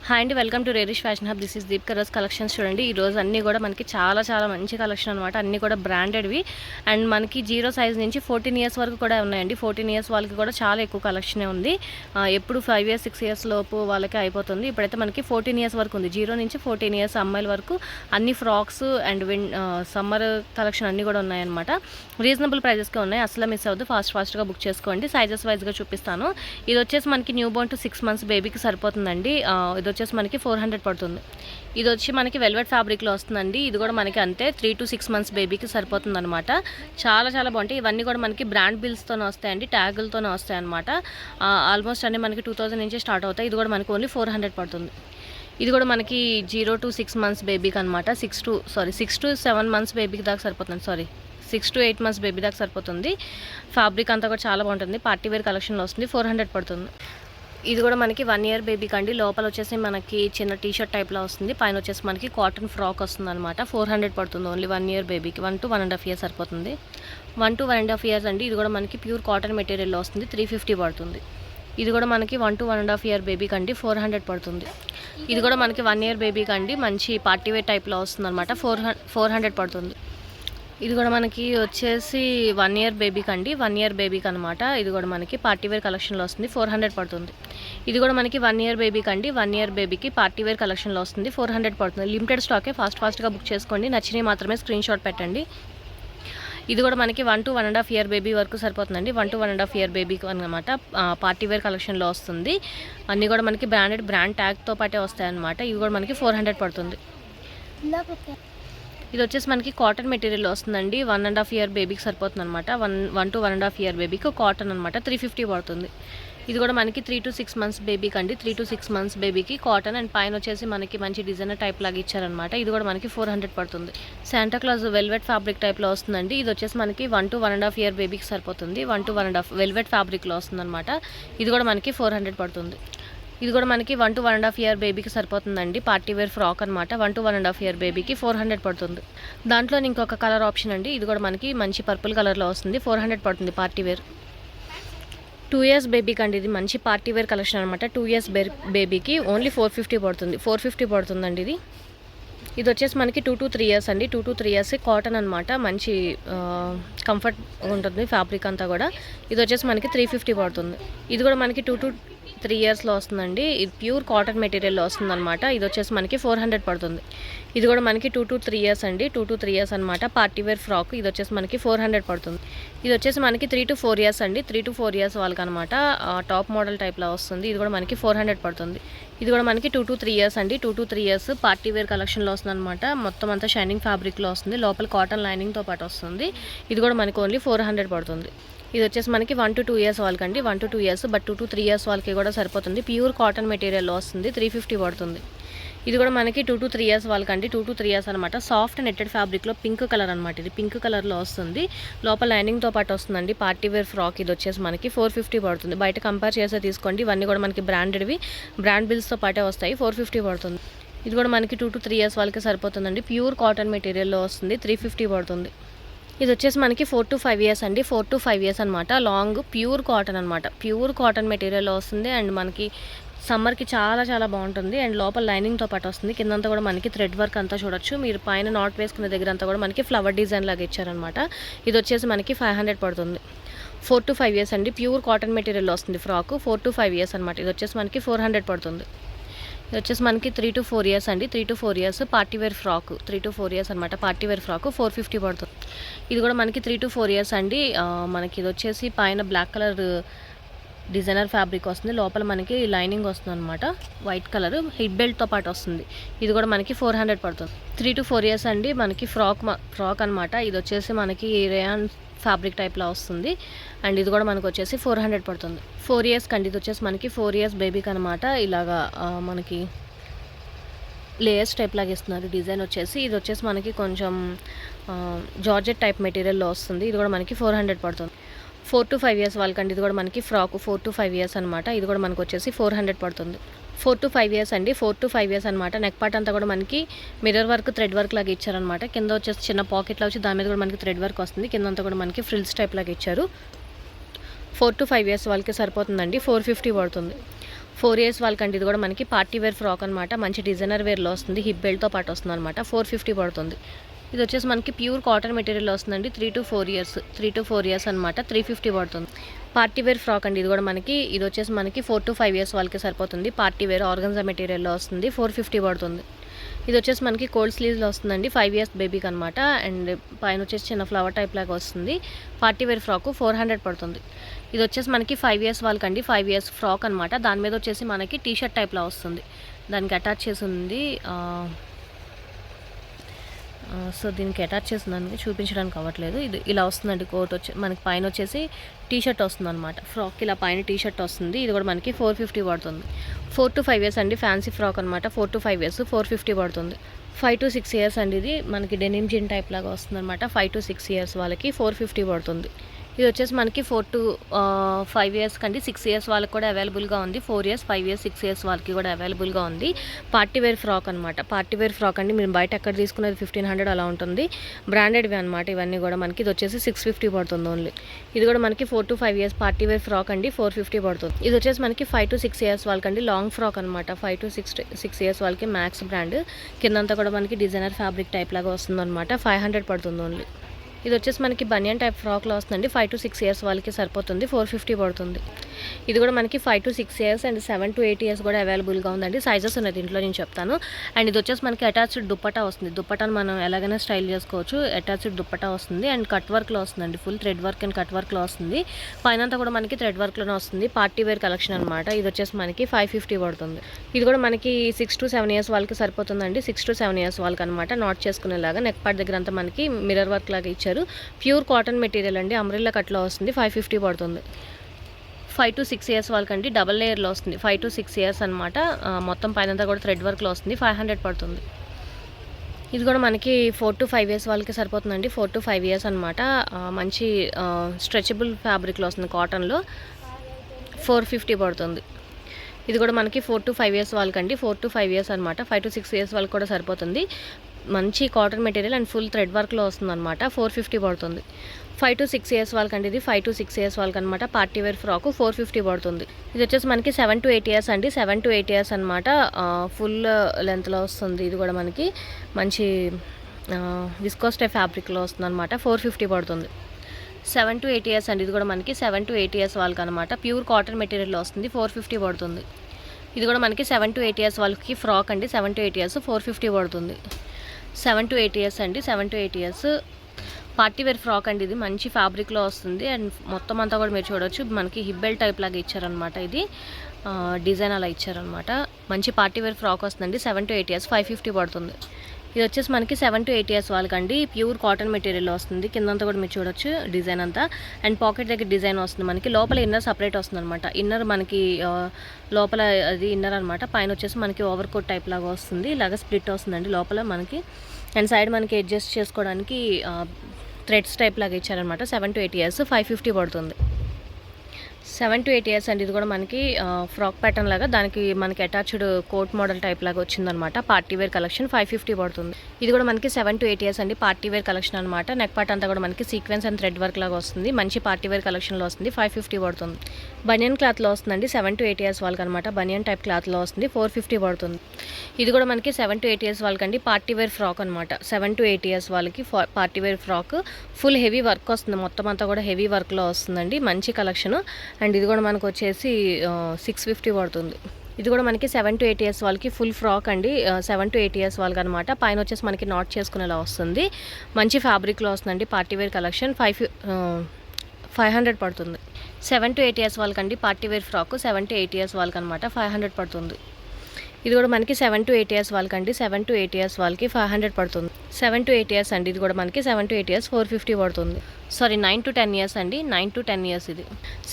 Hi అండి, welcome to Rarish fashion hub. This is Deepika rose collections. చూడండి, ఈ రోజు అన్నీ కూడా మనకి చాలా మంచి కలెక్షన్ అనమాట. అన్నీ కూడా బ్రాండెడ్వి అండ్ మనకి 0 సైజ్ నుంచి 14 ఇయర్స్ వరకు కూడా ఉన్నాయండి. 14 ఇయర్స్ వాళ్ళకి కూడా చాలా ఎక్కువ కలెక్షనే ఉంది. ఎప్పుడు 5 ఇయర్స్ 6 ఇయర్స్ లోపు వాళ్ళకి అయిపోతుంది. ఇప్పుడైతే మనకి 14 ఇయర్స్ వరకు ఉంది. 0 నుంచి 14 ఇయర్స్ అమ్మాయిల వరకు అన్ని ఫ్రాక్స్ అండ్ సమ్మర్ కలెక్షన్ అన్నీ కూడా ఉన్నాయన్నమాట. రీజనబుల్ ప్రైజెస్కే ఉన్నాయి. అసలు మిస్ అవ్వద్దు, ఫాస్ట్గా బుక్ చేసుకోండి. సైజెస్ వైజ్గా చూపిస్తాను. ఇది వచ్చేసి మనకి న్యూ బోర్న్ టు 6 మంత్స్ బేబీకి సరిపోతుందండి. ఇది వచ్చేసి మనకి 400 పడుతుంది. ఇది వచ్చి మనకి వెల్వెట్ ఫ్యాబ్రిక్లో వస్తుందండి. ఇది కూడా మనకి అంతే 3 to 6 మంత్స్ బేబీకి సరిపోతుంది అనమాట. చాలా బాగుంటాయి. ఇవన్నీ కూడా మనకి బ్రాండ్ బిల్స్తోనే వస్తాయండి, ట్యాగులతోనే వస్తాయి అనమాట. ఆల్మోస్ట్ అన్నీ మనకి 2000 నుంచి స్టార్ట్ అవుతాయి. ఇది కూడా మనకి ఓన్లీ 400 పడుతుంది. ఇది కూడా మనకి 0 to 6 మంత్స్ బేబీకి అనమాట. 6 to 7 మంత్స్ బేబీకి దాకా సరిపోతుంది. 6 to 8 మంత్స్ బేబీ దాకా సరిపోతుంది. ఫ్యాబ్రిక్ అంతా కూడా చాలా బాగుంటుంది. పార్టీ వేర్ కలెక్షన్లో వస్తుంది. 400 పడుతుంది. ఇది కూడా మనకి 1 ఇయర్ బేబీకి అండి. లోపల వచ్చేసి మనకి చిన్న టీషర్ట్ టైప్లో వస్తుంది. పైన వచ్చేసి మనకి కాటన్ ఫ్రాక్ వస్తుంది అనమాట. 400 పడుతుంది ఓన్లీ 1 ఇయర్ బేబీకి. 1 to 1.5 ఇయర్స్ సరిపోతుంది. 1 to 1.5 ఇయర్స్ అండి. ఇది కూడా మనకి ప్యూర్ కాటన్ మెటీరియల్లో వస్తుంది. 350 పడుతుంది. ఇది కూడా మనకి 1 to 1.5 ఇయర్ బేబీకి అండి. 400 పడుతుంది. ఇది కూడా మనకి 1 ఇయర్ బేబీకి అండి. మంచి పార్టీ వేర్ టైప్లో వస్తుంది అనమాట. 400 పడుతుంది. ఇది కూడా మనకి వచ్చేసి 1 ఇయర్ బేబీకి అండి. 1 ఇయర్ బేబీకి అనమాట. ఇది కూడా మనకి పార్టీ వేర్ కలెక్షన్లో వస్తుంది. 400 పడుతుంది. ఇది కూడా మనకి 1 ఇయర్ బేబీకి అండి. 1 ఇయర్ బేబీకి పార్టీ వేర్ కలెక్షన్లో వస్తుంది. 400 పడుతుంది. లిమిటెడ్ స్టాకే, ఫాస్ట్గా బుక్ చేసుకోండి. నచ్చినవి మాత్రమే స్క్రీన్ షాట్ పెట్టండి. ఇది కూడా మనకి 1 to 1.5 ఇయర్ బేబీ వరకు సరిపోతుందండి. 1 to 1.5 ఇయర్ బేబీకి అనమాట. పార్టీ వేర్ కలెక్షన్లో వస్తుంది. అన్నీ కూడా మనకి బ్రాండ్ ట్యాగ్తో పాటే వస్తాయి అనమాట. ఇవి కూడా మనకి 400 పడుతుంది. ఇది వచ్చేసి మనకి కాటన్ మెటీరియల్ వస్తుందండి. 1.5 ఇయర్ బేబీకి సరిపోతుంది అనమాట. 1 to 1.5 ఇయర్ బేబీకి కాటన్ అనమాట. 350 పడుతుంది. ఇది కూడా మనకి 3 to 6 మంత్స్ బేబీకి అండి. 3 to 6 మంత్స్ బేబీకి కాటన్ అండ్ పైన వచ్చేసి మనకి మంచి డిజైనర్ టైప్ లాగా ఇచ్చారనమాట. ఇది కూడా మనకి 400 పడుతుంది. శాంటా క్లాజ్ వెల్వెట్ ఫ్యాబ్రిక్ టైప్లో వస్తుందండి. ఇది వచ్చేసి మనకి 1 to 1.5 ఇయర్ బేబీకి సరిపోతుంది. 1 to 1.5 వెల్వెట్ ఫ్యాబ్రిక్లో వస్తుంది అనమాట. ఇది కూడా మనకి 400 పడుతుంది. ఇది కూడా మనకి 1 to 1.5 ఇయర్ బేబీకి సరిపోతుందండి. పార్టీ వేర్ ఫ్రాక్ అనమాట. 1 to 1.5 ఇయర్ బేబీకి 400 పడుతుంది. దాంట్లో ఇంకొక కలర్ ఆప్షన్ అండి. ఇది కూడా మనకి మంచి పర్పుల్ కలర్లో వస్తుంది. 400 పడుతుంది. పార్టీ వేర్ 2 ఇయర్స్ బేబీకి అండి. ఇది మంచి పార్టీ వేర్ కలెక్షన్ అనమాట. 2 ఇయర్స్ బేబీకి ఓన్లీ 450 పడుతుంది. 450 పడుతుందండి. ఇది వచ్చేసి మనకి 2 to 3 ఇయర్స్ అండి. 2 to 3 ఇయర్స్ కాటన్ అనమాట. మంచి కంఫర్ట్ ఉంటుంది ఫ్యాబ్రిక్ అంతా కూడా. ఇది వచ్చేసి మనకి 350 పడుతుంది. ఇది కూడా మనకి 2 to 3 ఇయర్స్లో వస్తుందండి. ఇది ప్యూర్ కాటన్ మెటీరియల్లో వస్తుంది అనమాట. ఇది వచ్చేసి మనకి 400 పడుతుంది. ఇది కూడా మనకి 2 to 3 ఇయర్స్ అండి. 2 to 3 ఇయర్స్ అనమాట. Party wear frock. ఇది వచ్చేసి మనకి 400 పడుతుంది. ఇది వచ్చేసి మనకి 3 to 4 ఇయర్స్ అండి. 3 to 4 ఇయర్స్ వాళ్ళకి అనమాట. టాప్ మోడల్ టైప్లో వస్తుంది. ఇది కూడా మనకి 400 పడుతుంది. ఇది కూడా మనకి 2 to 3 ఇయర్స్ అండి. 2 to 3 ఇయర్స్ పార్టీ వేర్ కలెక్షన్లో వస్తుంది అనమాట. మొత్తం అంతా షైనింగ్ ఫ్యాబ్రిక్లో వస్తుంది. లోపల కాటన్ లైనింగ్తో పాటు వస్తుంది. ఇది కూడా మనకి ఓన్లీ 400 పడుతుంది. ఇది వచ్చేసి మనకి 1 to 2 ఇయర్స్ వాళ్ళకండి. 1 to 2 years but 2 to 3 years వాళ్ళకి కూడా సరిపోతుంది. ప్యూర్ కాటన్ మెటీరియల్లో వస్తుంది. 350 పడుతుంది. ఇది కూడా మనకి 2 to 3 ఇయర్స్ వాళ్ళకండి. 2 to 3 ఇయర్స్ అనమాట. సాఫ్ట్ నెట్టెడ్ ఫ్యాబ్రిక్లో పింక్ కలర్ అనమాట. ఇది పింక్ కలర్లో వస్తుంది. లోపల లైనింగ్తో పాటు వస్తుందండి. Party wear frock. ఇది వచ్చేసి మనకి 450 పడుతుంది. బయట కంపేర్ చేస్తే తీసుకోండి. ఇవన్నీ కూడా మనకి బ్రాండెడ్వి, బ్రాండ్ బిల్స్తో పాటే వస్తాయి. 450 పడుతుంది. ఇది కూడా మనకి 2 to 3 ఇయర్స్ వాళ్ళకి సరిపోతుందండి. ప్యూర్ కాటన్ మెటీరియల్లో వస్తుంది. 350 పడుతుంది. ఇది వచ్చేసి మనకి 4 to 5 ఇయర్స్ అండి. 4 to 5 ఇయర్స్ అనమాట. లాంగ్ ప్యూర్ కాటన్ అనమాట. ప్యూర్ కాటన్ మెటీరియల్లో వస్తుంది అండ్ మనకి సమ్మర్కి చాలా బాగుంటుంది. అండ్ లోపల లైనింగ్తో పాటు వస్తుంది. కిందంతా కూడా మనకి థ్రెడ్ వర్క్ అంతా చూడొచ్చు. మీరు పైన నాట్ వేసుకునే దగ్గర అంతా కూడా మనకి ఫ్లవర్ డిజైన్ లాగా ఇచ్చారనమాట. ఇది వచ్చేసి మనకి 500 పడుతుంది. 4 to 5 ఇయర్స్ అండి. ప్యూర్ కాటన్ మెటీరియల్ వస్తుంది ఫ్రాక్. 4 to 5 ఇయర్స్ అనమాట. ఇది వచ్చేసి మనకి 400 పడుతుంది. ఇది వచ్చేసి మనకి 3 to 4 ఇయర్స్ అండి. 3 to 4 years party wear frock. 3 to 4 years అనమాట. పార్టీ వేర్ ఫ్రాక్ 450 పడుతుంది. ఇది కూడా మనకి 3 to 4 ఇయర్స్ అండి. మనకి ఇది వచ్చేసి పైన బ్లాక్ కలర్ డిజైనర్ ఫ్యాబ్రిక్ వస్తుంది. లోపల మనకి లైనింగ్ వస్తుంది అనమాట. వైట్ కలర్ హిప్ బెల్ట్తో పాటు వస్తుంది. ఇది కూడా మనకి 400 పడుతుంది. 3 to 4 ఇయర్స్ అండి. మనకి ఫ్రాక్ అనమాట. ఇది వచ్చేసి మనకి రేయాన్ ఫ్యాబ్రిక్ టైప్లో వస్తుంది. అండ్ ఇది కూడా మనకు వచ్చేసి 400 పడుతుంది. 4 ఇయర్స్ కండి. ఇది వచ్చేసి మనకి 4 ఇయర్స్ బేబీకి అనమాట. ఇలాగా మనకి లేయర్స్ టైప్ లాగా ఇస్తున్నారు డిజైన్ వచ్చేసి. ఇది వచ్చేసి మనకి కొంచెం జార్జెట్ టైప్ మెటీరియల్లో వస్తుంది. ఇది కూడా మనకి 400 పడుతుంది. 4 to 5 ఇయర్స్ వాళ్ళకండి. ఇది కూడా మనకి ఫ్రాక్ 4 to 5 ఇయర్స్ అనమాట. ఇది కూడా మనకు వచ్చేసి 400 పడుతుంది. 4 to 5 ఇయర్స్ అండి. 4 to 5 ఇయర్స్ అనమాట. నెక్ పార్ట్ అంతా కూడా మనకి మిర్రర్ వర్క్, థ్రెడ్ వర్క్ లాగా ఇచ్చారనమాట. కింద వచ్చేసి చిన్న పాకెట్లో వచ్చి దాని మీద కూడా మనకి థ్రెడ్ వర్క్ వస్తుంది. కిందంతా కూడా మనకి ఫ్రిల్స్ టైప్ లాగా ఇచ్చారు. 4 to 5 ఇయర్స్ వాళ్ళకి సరిపోతుందండి. 450 పడుతుంది. 4 ఇయర్స్ వాళ్ళకండి. ఇది కూడా మనకి పార్టీ వేర్ ఫ్రాక్ అనమాట. మంచి డిజైనర్ వేర్లో వస్తుంది, హిప్ బెల్ట్తో పాటు వస్తుంది అనమాట. 450 పడుతుంది. ఇది వచ్చేసి మనకి ప్యూర్ కాటన్ మెటీరియల్ వస్తుందండి. 3 to 4 ఇయర్స్ అనమాట. 350 పడుతుంది. పార్టీ వేర్ ఫ్రాక్ అండి. ఇది వచ్చేసి మనకి 4 to 5 ఇయర్స్ వాళ్ళకి సరిపోతుంది. పార్టీ వేర్ ఆర్గన్జా మెటీరియల్లో వస్తుంది. 450 పడుతుంది. ఇది వచ్చేసి మనకి కోల్డ్ స్లీవ్స్లో వస్తుందండి. 5 ఇయర్స్ బేబీకి అనమాట. అండ్ పైన వచ్చేసి చిన్న ఫ్లవర్ టైప్ లాగా వస్తుంది. పార్టీ వేర్ ఫ్రాక్ 400 పడుతుంది. ఇది వచ్చేసి మనకి 5 ఇయర్స్ వాళ్ళకండి. 5 ఇయర్స్ ఫ్రాక్ అనమాట. దాని మీద వచ్చేసి మనకి టీషర్ట్ టైప్లా వస్తుంది. దానికి అటాచ్ చేసి ఉంది. సో దీనికి అటాచ్ చేసిందానికి చూపించడానికి అవ్వట్లేదు. ఇది ఇలా వస్తుందండి. కోట్ మనకి పైన వచ్చేసి టీషర్ట్ వస్తుంది అనమాట. ఫ్రాక్ ఇలా పైన టీషర్ట్ వస్తుంది. ఇది కూడా మనకి 450 పడుతుంది. 4 to 5 ఇయర్స్ అండి. ఫ్యాన్సీ ఫ్రాక్ అనమాట. 4 to 5 ఇయర్స్ 450 పడుతుంది. 5 to 6 ఇయర్స్ అండి. ఇది మనకి డెనిమ్ జిన్ టైప్ లాగా వస్తుంది అనమాట. 5 to 6 ఇయర్స్ వాళ్ళకి 450 పడుతుంది. ఇది వచ్చేసి మనకి 4 to 5 ఇయర్స్ కండి. 6 ఇయర్స్ వాళ్ళకి కూడా అవైలబుల్గా ఉంది. 4 ఇయర్స్ 5 ఇయర్స్ 6 ఇయర్స్ వాళ్ళకి కూడా అవైలబుల్గా ఉంది. పార్టీ వేర్ ఫ్రాక్ అనమాట. పార్టీ వేర్ ఫ్రాక్ అండి. మీరు బయట ఎక్కడ తీసుకునేది 1500 అలా ఉంటుంది. బ్రాండెడ్వి అనమాట ఇవన్నీ కూడా మనకి. ఇది వచ్చేసి 650 పడుతుంది ఓన్లీ. ఇది కూడా మనకి 4 to 5 years party wear frock అండి. 450 పడుతుంది. ఇది వచ్చేసి మనకి 5 to 6 ఇయర్స్ వాళ్ళకండి. లాంగ్ ఫ్రాక్ అనమాట. 5 to 6 ఇయర్స్ వాళ్ళకి మ్యాక్స్ బ్రాండ్. కిందంతా కూడా మనకి డిజైనర్ ఫ్యాబ్రిక్ టైప్ లాగా వస్తుంది అనమాట. 500 పడుతుంది ఓన్లీ. ఇది వచ్చేసి మనకి బనియన్ టైప్ ఫ్రాక్లో వస్తుందండి. 5 to 6 ఇయర్స్ వాళ్ళకి సరిపోతుంది. 450 పడుతుంది. ఇది కూడా మనకి 5 to 6 years and 7 to 8 years కూడా అవైలబుల్గా ఉందండి. సైజెస్ ఉన్నాయి దీంట్లో, నేను చెప్తాను. అండ్ ఇది వచ్చేసి మనకి అటాచ్డ్ దుప్పటా వస్తుంది. దుప్పటాను మనం ఎలాగైనా స్టైల్ చేసుకోవచ్చు. అటాచ్డ్ దుప్పటా వస్తుంది అండ్ కట్ వర్క్లో వస్తుందండి. Full thread work and cut వర్క్లో వస్తుంది. పైనంతా కూడా మనకి థ్రెడ్ వర్క్లోనే వస్తుంది. పార్టీ వేర్ కలెక్షన్ అనమాట. ఇది వచ్చేసి మనకి 550 పడుతుంది. ఇది కూడా మనకి 6 to 7 ఇయర్స్ వాళ్ళకి సరిపోతుందండి. 6 to 7 ఇయర్స్ వాళ్ళకి అనమాట. నాట్ చేసుకునేలాగా నెక్ పార్ట్ దగ్గర అంతా మనకి మిర్రర్ వర్క్ లాగా ఇచ్చారు. ప్యూర్ కాటన్ మెటీరియల్ అండి. అంబ్రెల్లా కట్లో వస్తుంది. 550 పడుతుంది. 5 to 6 ఇయర్స్ వాళ్ళకండి. డబల్ లేయర్లో వస్తుంది. 5 to 6 ఇయర్స్ అనమాట. మొత్తం పైనంతా కూడా థ్రెడ్ వర్క్లో వస్తుంది. 500 పడుతుంది. ఇది కూడా మనకి 4 to 5 ఇయర్స్ వాళ్ళకి సరిపోతుందండి. 4 to 5 ఇయర్స్ అనమాట. మంచి స్ట్రెచబుల్ ఫ్యాబ్రిక్లో వస్తుంది కాటన్లో. 450 పడుతుంది. ఇది కూడా మనకి 4 to 5 ఇయర్స్ వాళ్ళకండి. 4 to 5 ఇయర్స్ అనమాట. 5 to 6 ఇయర్స్ వాళ్ళకి కూడా సరిపోతుంది. మంచి cotton material and full thread వర్క్లో వస్తుంది అనమాట. 450 పడుతుంది. 5 to 6 ఇయర్స్ వాళ్ళకండి. ఇది 5 to 6 ఇయర్స్ వాళ్ళకి అనమాట. పార్టీ వేర్ ఫ్రాక్ 450 పడుతుంది. ఇది వచ్చేసి మనకి 7 to 8 ఇయర్స్ అండి. 7 to 8 ఇయర్స్ అనమాట. ఫుల్ లెంత్లో వస్తుంది. ఇది కూడా మనకి మంచి విస్కోస్ టైప్ ఫ్యాబ్రిక్లో వస్తుంది అనమాట. 450 పడుతుంది. 7 to 8 ఇయర్స్ అండి. ఇది కూడా మనకి 7 to 8 ఇయర్స్ వాళ్ళకి అనమాట. ప్యూర్ కాటన్ మెటీరియల్లో వస్తుంది. 450 పడుతుంది. ఇది కూడా మనకి 7 to 8 ఇయర్స్ వాళ్ళకి ఫ్రాక్ అండి. 7 to 8 ఇయర్స్ 450 పడుతుంది. 7 to 8 ఇయర్స్ అండి. 7 to 8 years party wear frock అండి. ఇది మంచి ఫ్యాబ్రిక్లో వస్తుంది అండ్ మొత్తం అంతా కూడా మీరు చూడవచ్చు. మనకి హిప్ బెల్ట్ టైప్ లాగా ఇచ్చారనమాట. ఇది డిజైన్ అలా ఇచ్చారనమాట. మంచి పార్టీ వేర్ ఫ్రాక్ వస్తుందండి. 7 to 8 ఇయర్స్ 550 పడుతుంది. ఇది వచ్చేసి మనకి 7 to 8 ఇయర్స్ వాళ్ళకండి. ప్యూర్ కాటన్ మెటీరియల్ వస్తుంది. కిందంతా కూడా మీరు చూడొచ్చు డిజైన్ అంతా. అండ్ పాకెట్ దగ్గర డిజైన్ వస్తుంది మనకి. లోపల ఇన్నర్ సపరేట్ వస్తుంది అనమాట. ఇన్నర్ మనకి లోపల అది ఇన్నర్ అనమాట. పైన వచ్చేసి మనకి ఓవర్ కోట్ టైప్ లాగా వస్తుంది. ఇలాగ స్ప్లిట్ వస్తుందండి లోపల మనకి. అండ్ సైడ్ మనకి అడ్జస్ట్ చేసుకోవడానికి థ్రెడ్స్ టైప్ లాగా ఇచ్చారనమాట. 7 to 8 ఇయర్స్ 550 పడుతుంది. 7 to 8 ఇయర్స్ అండి. ఇది కూడా మనకి ఫ్రాక్ ప్యాటర్న్ లాగా దానికి మనకి అటాచ్డ్ కోట్ మోడల్ టైప్ లాగా వచ్చిందనమాట. పార్టీ వేర్ కలెక్షన్ 550 పడుతుంది. ఇది కూడా మనకి 7 to 8 ఇయర్స్ అండి. పార్టీ వేర్ కలెక్షన్ అనమాట. నెక్ పార్ట్ అంతా కూడా మనకి సీక్వెన్స్ అండ్ థ్రెడ్ వర్క్ లాగా వస్తుంది. మంచి పార్టీ వేర్ కలెక్షన్లో వస్తుంది. 550 పడుతుంది. బనియన్ క్లాత్లో వస్తుందండి. 7 to 8 ఇయర్స్ వాళ్ళకి అనమాట. బనియన్ టైప్ క్లాత్లో వస్తుంది. 450 పడుతుంది. ఇది కూడా మనకి 7 to 8 ఇయర్స్ వాళ్ళకండి. పార్టీ వేర్ ఫ్రాక్ అనమాట. 7 to 8 ఇయర్స్ వాళ్ళకి party wear frock full heavy work వస్తుంది. మొత్తం అంతా కూడా హెవీ వర్క్లో వస్తుందండి. మంచి కలెక్షన్. అండ్ ఇది కూడా మనకు వచ్చేసి 650 పడుతుంది. ఇది కూడా మనకి 7 to 8 ఇయర్స్ వాళ్ళకి ఫుల్ ఫ్రాక్ అండి. 7 to 8 ఇయర్స్ వాళ్ళకి అనమాట. పైన వచ్చేసి మనకి నాట్ చేసుకునేలా వస్తుంది. మంచి ఫ్యాబ్రిక్లో వస్తుందండి. పార్టీ వేర్ కలెక్షన్ 500 పడుతుంది. 7 to 8 ఇయర్స్ వాళ్ళకండి. Party wear frock 7 to 8 years వాళ్ళకి అనమాట. 500 పడుతుంది. ఇది కూడా మనకి 7 to 8 ఇయర్స్ వాళ్ళకండి. 7 to 8 ఇయర్స్ వాళ్ళకి 500 పడుతుంది. 7 to 8 ఇయర్స్ అండి. ఇది కూడా మనకి 7 to 8 ఇయర్స్ 450 పడుతుంది. సారీ 9 to 10 ఇయర్స్ అండి. 9 to 10 ఇయర్స్ ఇది.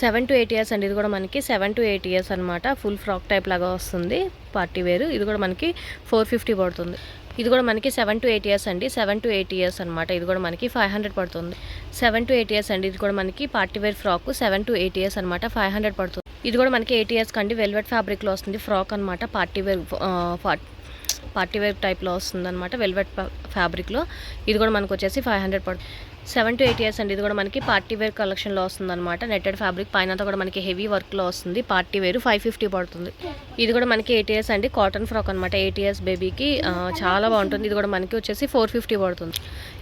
7 to 8 ఇయర్స్ అండి. ఇది కూడా మనకి 7 to 8 ఇయర్స్ అనమాట. ఫుల్ ఫ్రాక్ టైప్ లాగా వస్తుంది పార్టీ వేరు. ఇది కూడా మనకి 450 పడుతుంది. ఇది కూడా మనకి 7 to 8 ఇయర్స్ అండి. 7 to 8 ఇయర్స్ అనమాట. ఇది కూడా మనకి 500 పడుతుంది. 7 to 8 ఇయర్స్ అండి. ఇది కూడా మనకి party wear frock 7 to 8 years అనమాట. 500 పడుతుంది. ఇది కూడా మనకి 8 ఇయర్స్ కండి. వెల్వెట్ ఫ్యాబ్రిక్లో వస్తుంది. ఫ్రాక్ అనమాట. పార్టీ వేర్ టైప్లో వస్తుంది అనమాట. వెల్వెట్ ఫ్యాబ్రిక్లో. ఇది కూడా మనకు వచ్చేసి 500 పడుతుంది. 7 to 8 ఇయర్స్ అండి. ఇది కూడా మనకి పార్టీ వేర్ కలెక్షన్లో వస్తుందన్నమాట. నెట్టెడ్ ఫ్యాబ్రిక్ పైన కూడా మనకి హెవీ వర్క్లో వస్తుంది. పార్టీ వేర్ 550 పడుతుంది. ఇది కూడా మనకి 8 ఇయర్స్ అండి. కాటన్ ఫ్రాక్ అనమాట. 8 ఇయర్స్ బేబీకి చాలా బాగుంటుంది. ఇది కూడా మనకి వచ్చేసి 450 పడుతుంది.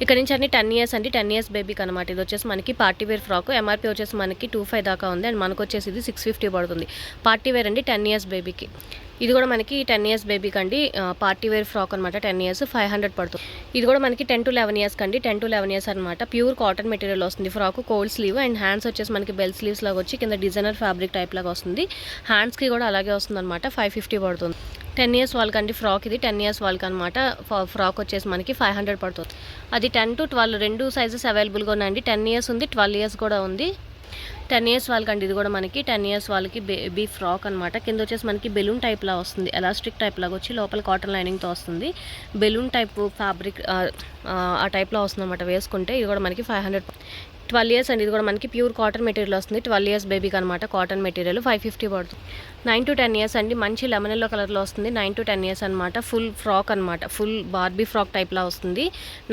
ఇక్కడ నుంచి అన్ని 10 ఇయర్స్ అండి. 10 ఇయర్స్ బేబీకి అనమాట. ఇది వచ్చేసి మనకి పార్టీ వేర్ ఫ్రాక్. ఎంఆర్పీ వచ్చేసి మనకి 25 దాకా ఉంది. అండ్ మనకు వచ్చేసి ఇది 650 పడుతుంది. పార్టీ వేర్ అండి 10 ఇయర్స్ బేబీకి. ఇది కూడా మనకి 10 ఇయర్స్ బేబీకి అండి. పార్టీ వేర్ ఫ్రాక్ అనమాట. 10 ఇయర్స్ 500 పడుతుంది. ఇది కూడా మనకి 10 to 11 ఇయర్స్ కండి. 10 to 11 ఇయర్స్ అనమాట. ప్యూర్ కాటన్ మెటీరియల్ వస్తుంది. Frock cold slew and hands వచ్చేసి మనకి బెల్ స్లీవ్స్ లాగా వచ్చి కింద డిజైనర్ ఫ్యాబ్రిక్ టైప్ లాగా వస్తుంది. హ్యాండ్స్కి కూడా అలాగే వస్తుంది అనమాట. 550 పడుతుంది. 10 ఇయర్స్ వాళ్ళకండి ఫ్రాక్ ఇది. 10 ఇయర్స్ వాళ్ళకి అనమాట. ఫ్రాక్ వచ్చేసి మనకి 500 పడుతుంది. అది 10 to 12 రెండు సైజెస్ అవైలబుల్గా ఉన్నాయండి. 10 ఇయర్స్ ఉంది, 12 ఇయర్స్ కూడా ఉంది. 10 ఇయర్స్ వాళ్ళకండి. ఇది కూడా మనకి 10 ఇయర్స్ వాళ్ళకి బేబీ ఫ్రాక్ అనమాట. కింద వచ్చేసి మనకి బెలూన్ టైప్లా వస్తుంది. ఎలాస్టిక్ టైప్ లాగా వచ్చి లోపల కాటన్ లైనింగ్తో వస్తుంది. బెలూన్ టైప్ ఫ్యాబ్రిక్ ఆ టైప్లో వస్తుంది అనమాట వేసుకుంటే. ఇది కూడా మనకి 500. 12 ఇయర్స్ అండి. ఇది కూడా మనకి ప్యూర్ కాటన్ మెటీరియల్ వస్తుంది. 12 ఇయర్స్ బేబీకి అనమాట. కాటన్ మెటీరియల్ 550 పడుతుంది. 9 to 10 ఇయర్స్ అండి. మంచి లెమన్ ఎల్లో కలర్లో వస్తుంది. 9 to 10 ఇయర్స్ అనమాట. ఫుల్ ఫ్రాక్ అనమాట. ఫుల్ బార్బీ ఫ్రాక్ టైప్లా వస్తుంది.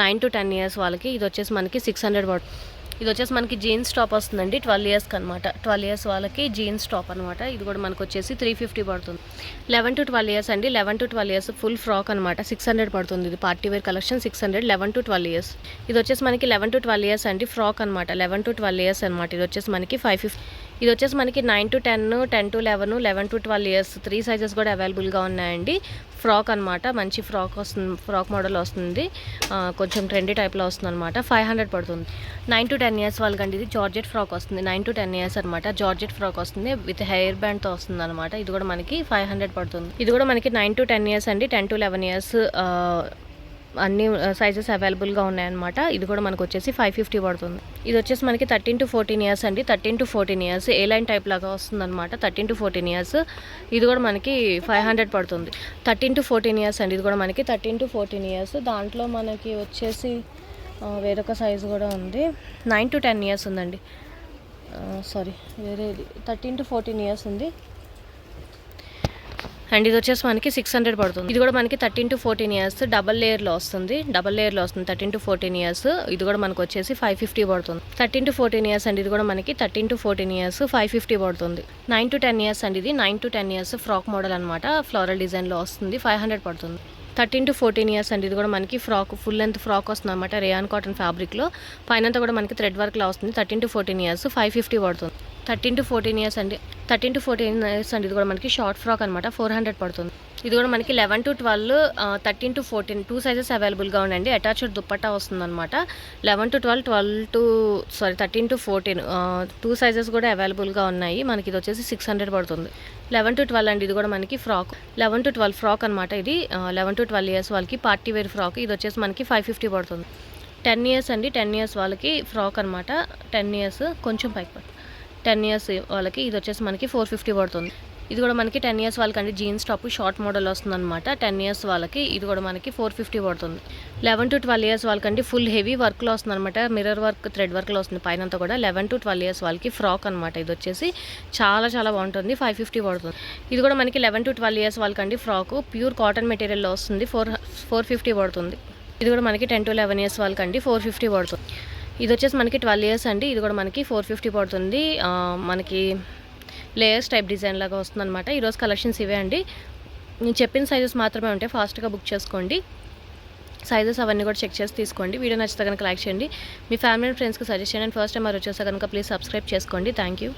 9 to 10 ఇయర్స్ వాళ్ళకి. ఇది వచ్చేసి మనకి 600 పడుతుంది. ఇది వచ్చేసి మనకి జీన్స్ టాప్ వస్తుందండి. 12 ఇయర్స్కి అనమాట. 12 ఇయర్స్ వాళ్ళకి జీన్స్ టాప్ అనమాట. ఇది కూడా మనకు వచ్చేసి 350 పడుతుంది. 11 to 12 ఇయర్స్ అండి. 11 to 12 ఇయర్స్ ఫుల్ ఫ్రాక్ అనమాట. 600 పడుతుంది. ఇది party wear collection 600. 11 to 12 years. ఇది వచ్చేసి మనకి 11 to 12 ఇయర్స్ అండి. ఫ్రాక్ అనమాట. 11 to 12 ఇయర్స్ అనమాట. ఇది వచ్చేసి మనకి 550. ఇది వచ్చేసి మనకి 9 to 10, 10 to 11, 11 to 12 years 3 sizes కూడా అవైలబుల్గా ఉన్నాయండి. ఫ్రాక్ అనమాట. మంచి ఫ్రాక్ వస్తుంది. ఫ్రాక్ మోడల్ వస్తుంది. కొంచెం ట్రెండీ టైప్లో వస్తుంది అనమాట. 500 పడుతుంది. 9 to 10 ఇయర్స్ వాళ్ళకండి. ఇది జార్జెట్ ఫ్రాక్ వస్తుంది. 9 to 10 ఇయర్స్ అనమాట. జార్జెట్ ఫ్రాక్ వస్తుంది విత్ హెయిర్ బ్యాండ్తో వస్తుంది అనమాట. ఇది కూడా మనకి 500 పడుతుంది. ఇది కూడా మనకి 9 to 10 ఇయర్స్ అండి. 10 to 11 ఇయర్స్ అన్ని సైజెస్ అవైలబుల్గా ఉన్నాయన్నమాట. ఇది కూడా మనకు వచ్చేసి 550 పడుతుంది. ఇది వచ్చేసి మనకి 13 to 14 ఇయర్స్ అండి. 13 to 14 years A line type లాగా వస్తుంది అనమాట. 13 to 14 ఇయర్స్. ఇది కూడా మనకి 500 పడుతుంది. 13 to 14 ఇయర్స్ అండి. ఇది కూడా మనకి 13 to 14 ఇయర్స్. దాంట్లో మనకి వచ్చేసి వేరొక సైజు కూడా ఉంది. 9 to 10 ఇయర్స్ ఉందండి. సారీ వేరేది 13 to 14 ఇయర్స్ ఉంది. అండ్ ఇది వచ్చేసి మనకి 600 పడుతుంది. ఇది కూడా మనకి 13 to 14 ఇయర్స్ డబల్ లేయర్లో వస్తుంది. 13 to 14 ఇయర్స్. ఇది కూడా మనకు వచ్చేసి 550 పడుతుంది. 13 to 14 ఇయర్స్ అండి. ఇది కూడా మనకి 13 to 14 ఇయర్స్ 550 పడుతుంది. 9 to 10 ఇయర్స్ అండి. ఇది 9 to 10 ఇయర్స్ ఫ్రాక్ మోడల్ అనమాట. ఫ్లోరల్ డిజైన్లో వస్తుంది. 500 పడుతుంది. 13 to 14 ఇయర్స్ అండి. ఇది కూడా మనకి ఫ్రాక్ ఫుల్ లెంత్ ఫ్రాక్ వస్తుంది అనమాట. రేయాన్ కాటన్ ఫ్యాబ్రిక్లో పైనంతా కూడా మనకి థ్రెడ్ వర్క్లో వస్తుంది. 13 to 14 ఇయర్స్ 550 పడుతుంది. 13 to 14 ఇయర్స్ అండి. 13 to 14 ఇయర్స్ అండి. ఇది కూడా మనకి షార్ట్ ఫ్రాక్ అనమాట. 400 పడుతుంది. ఇది కూడా మనకి 11 to 12, 13 to 14 2 సైజెస్ అవైలబుల్గా ఉండండి. అటాచ్డ్ దుప్పట్టా వస్తుంది అనమాట. 11 to 12, 13 to 14 2 సైజెస్ కూడా అవైలబుల్గా ఉన్నాయి. మనకి ఇది వచ్చేసి 600 పడుతుంది. 11 to 12 అండి. ఇది కూడా మనకి ఫ్రాక్ 11 to 12 ఫ్రాక్ అనమాట. ఇది 11 to 12 ఇయర్స్ వాళ్ళకి పార్టీ వేర్ ఫ్రాక్. ఇది వచ్చేసి మనకి 550 పడుతుంది. 10 ఇయర్స్ అండి. 10 ఇయర్స్ వాళ్ళకి ఫ్రాక్ అనమాట. 10 ఇయర్స్ కొంచెం పైకి పడుతుంది. 10 ఇయర్స్ వాళ్ళకి ఇది వచ్చేసి మనకి 450 పడుతుంది. ఇది కూడా మనకి 10 ఇయర్స్ వాళ్ళకండి. జీన్స్ టాప్ షార్ట్ మోడల్ వస్తుంది అనమాట. 10 ఇయర్స్ వాళ్ళకి ఇది కూడా మనకి 450 పడుతుంది. 11 to 12 ఇయర్స్ వాళ్ళకండి ఫుల్ హెవీ వర్క్లో వస్తుంది అనమాట. మిర్రర్ వర్క్ థ్రెడ్ వర్క్లో వస్తుంది పైనంతా కూడా. 11 to 12 ఇయర్స్ వాళ్ళకి ఫ్రాక్ అనమాట. ఇది వచ్చేసి చాలా చాలా బాగుంటుంది. 550 పడుతుంది. ఇది కూడా మనకి 11 to 12 ఇయర్స్ వాళ్ళకండి ఫ్రాక్ ప్యూర్ కాటన్ మెటీరియల్లో వస్తుంది. 450 పడుతుంది. ఇది కూడా మనకి 10 to 11 ఇయర్స్ వాళ్ళకండి 450 పడుతుంది. ఇది వచ్చేసి మనకి 12 ఇయర్స్ అండి. ఇది కూడా మనకి 450 పడుతుంది. మనకి లేయర్స్ టైప్ డిజైన్ లాగా వస్తుంది అనమాట. ఈరోజు కలెక్షన్స్ ఇవే అండి. నేను చెప్పిన సైజెస్ మాత్రమే ఉంటాయి. ఫాస్ట్గా బుక్ చేసుకోండి. సైజెస్ అవన్నీ కూడా చెక్ చేసి తీసుకోండి. వీడియో నచ్చితే కనుక లైక్ చేయండి. మీ ఫ్యామిలీ అండ్ ఫ్రెండ్స్కి సజెస్ట్ చేయండి. ఫస్ట్ టైం మరి వచ్చేస్తే కనుక ప్లీజ్ సబ్స్క్రైబ్ చేసుకోండి. Thank you.